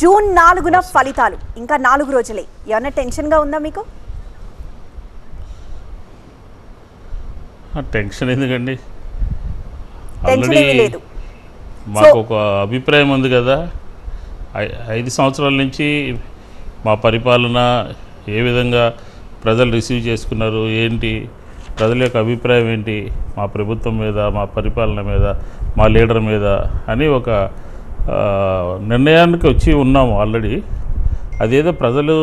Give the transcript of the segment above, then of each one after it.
June 4న ఫలితాలు ఇంకా 4 రోజులే. ఏమైనా టెన్షన్గా ఉందా మీకు? టెన్షన్ ఎందుకండి, టెన్షన్ ఏమీ లేదు. మాకు ఒక అభిప్రాయం ఉంది కదా. 5 సంవత్సరాల నుంచి మా పరిపాలన ఏ విధంగా ప్రజలు రిసీవ్ చేసుకున్నారు, ఏంటి ప్రజల యొక్క అభిప్రాయం ఏంటి మా ప్రభుత్వం మీద, మా పరిపాలన మీద, మా లీడర్ మీద అని ఒక నిర్ణయానికి వచ్చి ఉన్నాము ఆల్రెడీ. అదేదో ప్రజలు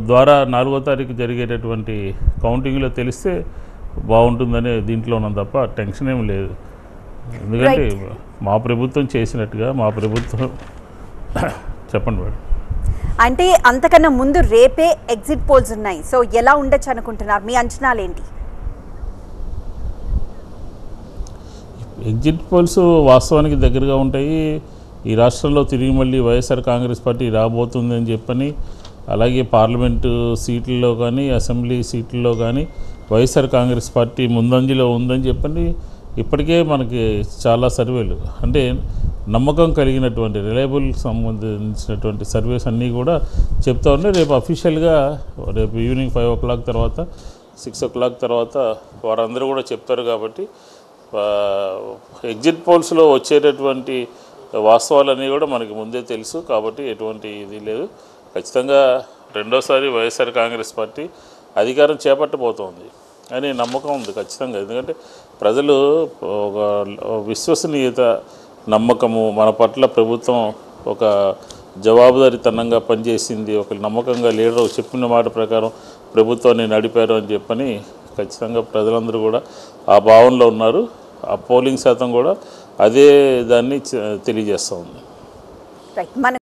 ద్వారా 4వ తారీఖు జరిగేటటువంటి కౌంటింగ్లో తెలిస్తే బాగుంటుందని దీంట్లో ఉన్నాం తప్ప టెన్షన్ ఏమి లేదు. ఎందుకంటే మా ప్రభుత్వం చేసినట్టుగా మా ప్రభుత్వం చెప్పండి మేడం. అంటే అంతకన్నా ముందు రేపే ఎగ్జిట్ పోల్స్ ఉన్నాయి. సో ఎలా ఉండొచ్చు అనుకుంటున్నారు? మీ అంచనాలు ఏంటి? ఎగ్జిట్ పోల్స్ వాస్తవానికి దగ్గరగా ఉంటాయి. ఈ రాష్ట్రంలో తిరిగి మళ్ళీ వైఎస్ఆర్ కాంగ్రెస్ పార్టీ రాబోతుందని చెప్పని, అలాగే పార్లమెంటు సీట్లలో కానీ అసెంబ్లీ సీట్లలో కానీ వైఎస్ఆర్ కాంగ్రెస్ పార్టీ ముందంజలో ఉందని చెప్పని ఇప్పటికే మనకి చాలా సర్వేలు, అంటే నమ్మకం కలిగినటువంటి రిలయబుల్ సంబంధించినటువంటి సర్వేస్ అన్నీ కూడా చెప్తా ఉన్నాయి. రేపు అఫీషియల్గా రేపు ఈవినింగ్ 5 o'clock తర్వాత 6 o'clock తర్వాత వారందరూ కూడా చెప్తారు. కాబట్టి ఎగ్జిట్ పోల్స్లో వచ్చేటటువంటి వాస్తవాలన్నీ కూడా మనకి ముందే తెలుసు. కాబట్టి ఎటువంటి ఇది లేదు. ఖచ్చితంగా రెండోసారి వైఎస్ఆర్ కాంగ్రెస్ పార్టీ అధికారం చేపట్టబోతోంది అని నమ్మకం ఉంది ఖచ్చితంగా. ఎందుకంటే ప్రజలు ఒక విశ్వసనీయత, నమ్మకము, మన పట్ల ప్రభుత్వం ఒక జవాబుదారీతనంగా పనిచేసింది, ఒక నమ్మకంగా లీడర్ చెప్పిన మాట ప్రకారం ప్రభుత్వాన్ని నడిపారు అని చెప్పని ఖచ్చితంగా ప్రజలందరూ కూడా ఆ భావనలో ఉన్నారు. ఆ పోలింగ్ శాతం కూడా అదే దాన్ని తెలియజేస్తూ ఉంది.